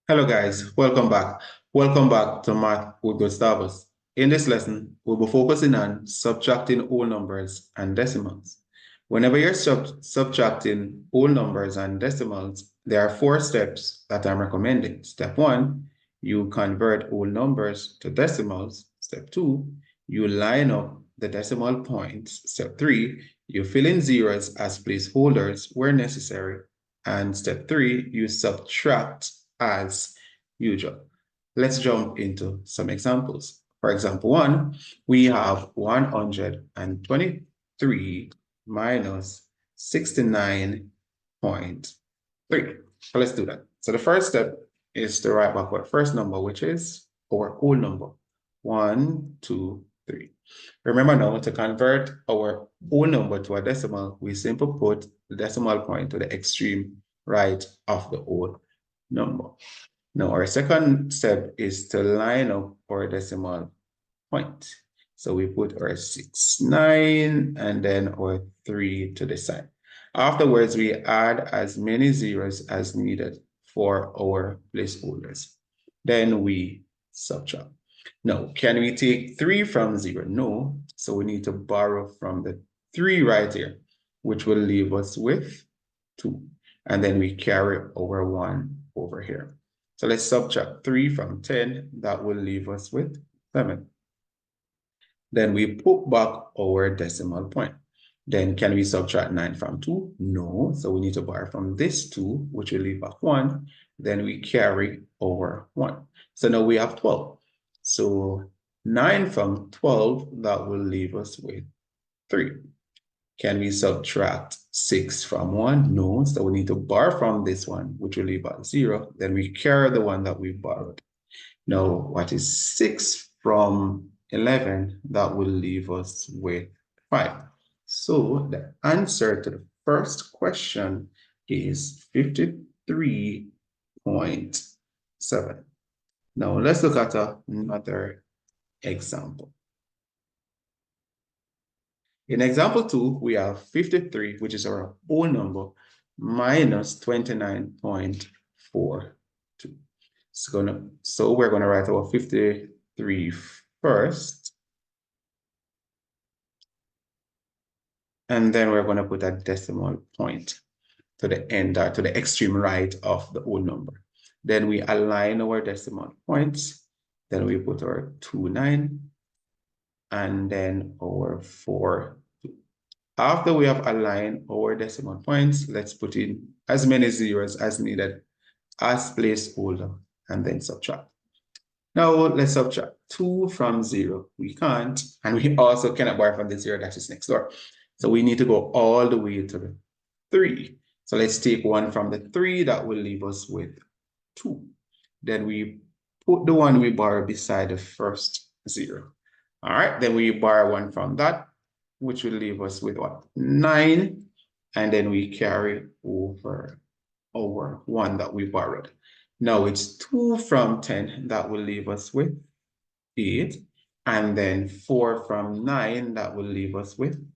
Hello guys, welcome back. Welcome back to Math with Gustavus. In this lesson, we'll be focusing on subtracting whole numbers and decimals. Whenever you're subtracting whole numbers and decimals, there are 4 steps that I'm recommending. Step 1, you convert whole numbers to decimals. Step 2, you line up the decimal points. Step 3, you fill in zeros as placeholders where necessary. And step 3, you subtract as usual. Let's jump into some examples. For example 1, we have 123 minus 69.3. So let's do that. So the first step is to write back our first number, which is our whole number. 1, 2, 3. Remember now, to convert our whole number to a decimal, we simply put the decimal point to the extreme right of the whole number. Now, our second step is to line up our decimal point. So we put our 69 and then our 3 to the side. Afterwards, we add as many zeros as needed for our placeholders. Then we subtract. Now, can we take 3 from 0? No. So we need to borrow from the 3 right here, which will leave us with 2. And then we carry over 1 over here. So let's subtract 3 from 10. That will leave us with 7. Then we put back our decimal point. Then can we subtract 9 from 2? No. So we need to borrow from this 2, which will leave back 1. Then we carry over 1. So now we have 12. So 9 from 12, that will leave us with 3. Can we subtract 6 from 1? No. So we need to borrow from this one, which will leave us 0. Then we carry the one that we borrowed. Now, what is 6 from 11? That will leave us with 5. So the answer to the first question is 53.7. Now, let's look at another example. In example 2, we have 53, which is our whole number, minus 29.42. So we're going to write our 53 first. And then we're going to put a decimal point to the end, to the extreme right of the whole number. Then we align our decimal points. Then we put our 29 and then our 4. After we have aligned our decimal points, let's put in as many zeros as needed as placeholder and then subtract. Now let's subtract 2 from 0. We can't, and we also cannot borrow from the 0 that is next door. So we need to go all the way to the 3. So let's take 1 from the 3. That will leave us with 2. Then we put the one we borrow beside the first 0. All right, then we borrow 1 from that, which will leave us with what? 9. And then we carry over our 1 that we borrowed. Now it's 2 from 10. That will leave us with 8. And then 4 from 9. That will leave us with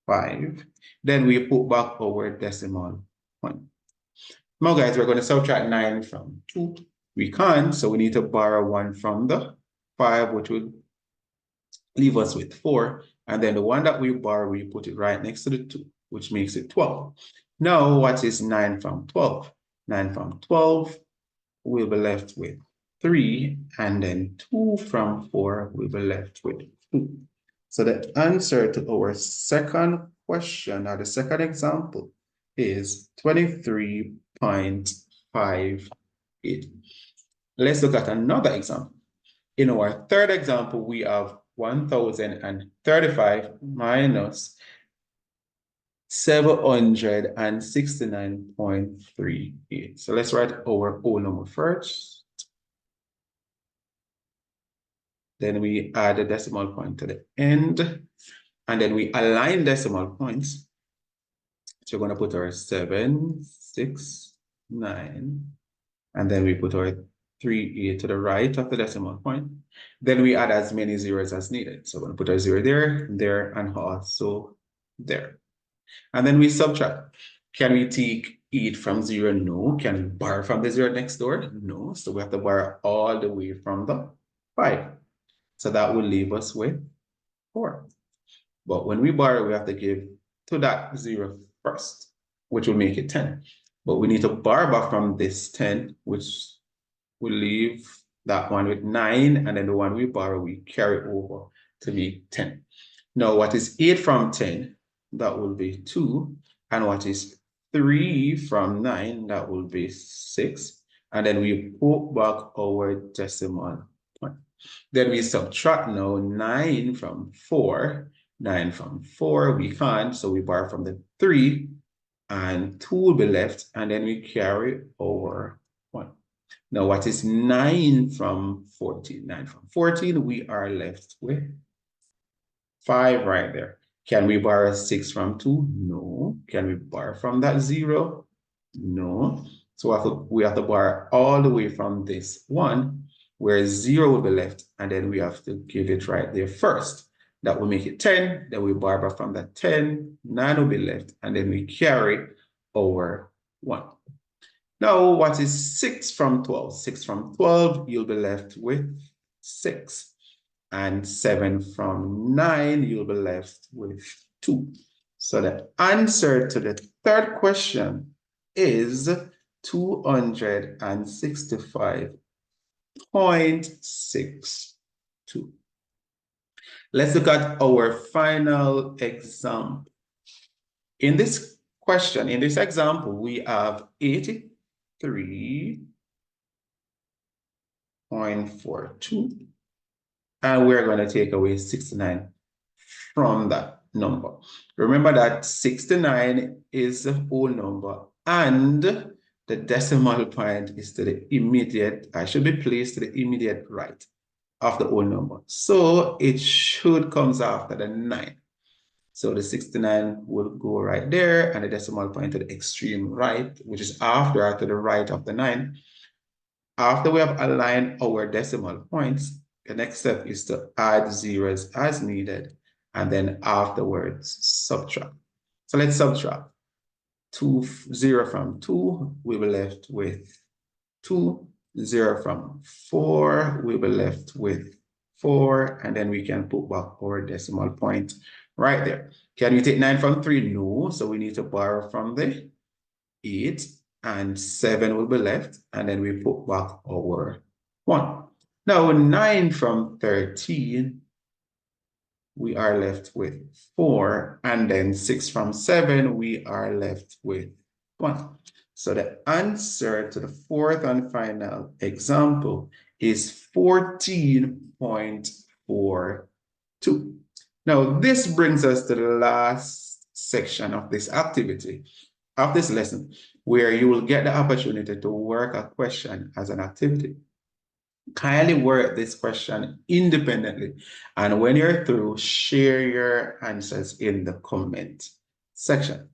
5. Then we put back our decimal point. Now, guys, we're going to subtract 9 from 2. We can't, so we need to borrow 1 from the 5, which will leave us with 4. And then the one that we borrow, we put it right next to the 2, which makes it 12. Now, what is 9 from 12? 9 from 12, we'll be left with 3. And then 2 from 4, we'll be left with 2. So the answer to our second question, or the second example, is 23.58. Let's look at another example. In our third example, we have 1,035 minus 769.38. So let's write our whole number first. Then we add a decimal point to the end. And then we align decimal points. So we're going to put our 7, 6, 9. And then we put our 3 to the right of the decimal point. Then we add as many zeros as needed. So we're going to put our 0 there, there, and also there. And then we subtract. Can we take 8 from 0? No. Can we borrow from the 0 next door? No. So we have to borrow all the way from the 5. So that will leave us with 4. But when we borrow, we have to give to that 0 first, which will make it 10. But we need to borrow back from this 10, which will leave that one with 9, and then the one we borrow, we carry over to make 10. Now, what is 8 from 10? That will be 2. And what is 3 from 9? That will be 6. And then we put back our decimal point. Then we subtract now 9 from 4. 9 from 4, we can't, so we borrow from the 3, and 2 will be left, and then we carry over 1. Now, what is 9 from 14? 9 from 14, we are left with 5 right there. Can we borrow 6 from 2? No. Can we borrow from that 0? No. So we have to borrow all the way from this 1, where 0 will be left, and then we have to give it right there first. That will make it 10. Then we borrow from that 10, 9 will be left, and then we carry over 1. Now, what is 6 from 12? 6 from 12, you'll be left with 6. And 7 from 9, you'll be left with 2. So the answer to the third question is 265.62. Let's look at our final example. In this question, in this example, we have 83.42. And we're going to take away 69 from that number. Remember that 69 is the whole number, and the decimal point is to the immediate, I should be placed to the immediate right of the whole number. So it should come after the 9. So the 69 will go right there, and the decimal point to the extreme right, which is after to the right of the 9. After we have aligned our decimal points, the next step is to add zeros as needed, and then afterwards subtract. So let's subtract. 0 from 2, we will be left with 2. 0 from 4, we will be left with 4, and then we can put back our decimal point right there. Can we take 9 from 3? No, so we need to borrow from the 8, and 7 will be left, and then we put back our 1. Now, 9 from 13, we are left with 4, and then 6 from 7, we are left with 1. So the answer to the fourth and final example is 14.42. Now, this brings us to the last section of this activity, of this lesson, where you will get the opportunity to work a question as an activity. Kindly work this question independently, and when you're through, share your answers in the comment section.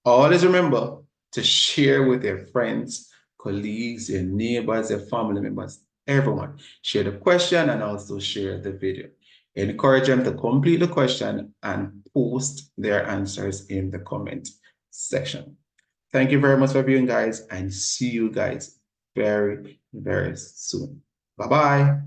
Always remember to share with your friends, colleagues, your neighbors, your family members, everyone. Share the question and also share the video. Encourage them to complete the question and post their answers in the comment section. Thank you very much for viewing, guys, and see you guys very, very soon. Bye-bye.